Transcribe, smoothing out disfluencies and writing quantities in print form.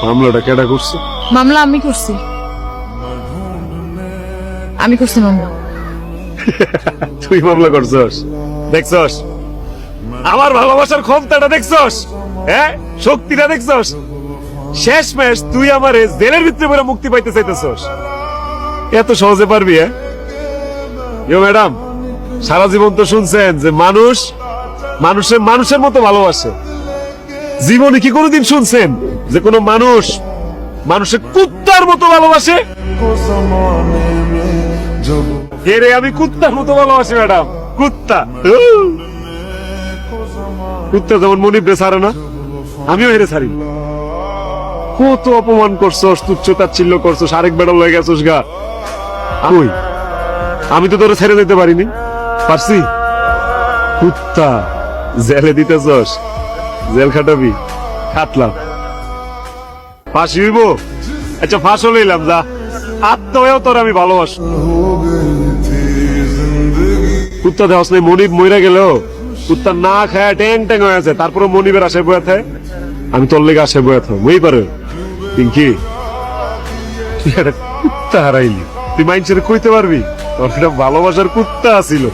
মামলাটা কেডা করছে? মামলা আমি করছি মামলা। তুই মামলা করছস? দেখছস আমার ভালোবাসার ক্ষমতাটা? দেখছস হ্যাঁ, শক্তিটা দেখছস? শেষ ম্যাচ তুই আমার জেলের ভিতরে পড়ে মুক্তি পাইতে চাইতেছস? এত সহজে পারবি? হ্যাঁ ম্যাডাম, সারা জীবন তো শুনছেন যে মানুষ মানুষের মতো ভালোবাসে। জীবনে কি কোনোদিন শুনছেন যে কোনো মানুষ মানুষের কুত্তার মতো ভালোবাসে? এরে আমি কুত্তার মতো ভালোবাসি ম্যাডাম, কুত্তা। কুত্তা যেমন মনিবরে ছাড়ে না, আমিও হেরে ছাড়ি। কত অপমান করছস, তুচ্ছ-তাচ্ছিল্য করছস, আরেক বেড়া লয়ে গেছস গা। কই, আমি তো তোরে ছেড়ে দিতে পারিনি, পারছি? কুত্তা, জেলে দিতেছস, জেল খাটাবি, খাটলাম। ফাঁসি হইব? আচ্ছা ফাঁসও লইলাম, যা। আত্মীয় তোর আমি ভালোবাসি। কুত্তা দেওয়াস নাই, মনিব মইরা গেল, কুত্তা না খায় ট্যাং ট্যাং হয়ে আছে, তারপরে মনিবের আশায় বয়ে থাকে। আমি তোর লেগে আশায় বয়ে থাক, মই পারে পিঙ্কি। তুই একটা কুত্তা হারাইলি, তুই মাইন্ডসেট কইতে পারবি তোর একটা ভালোবাসার কুত্তা আছিল?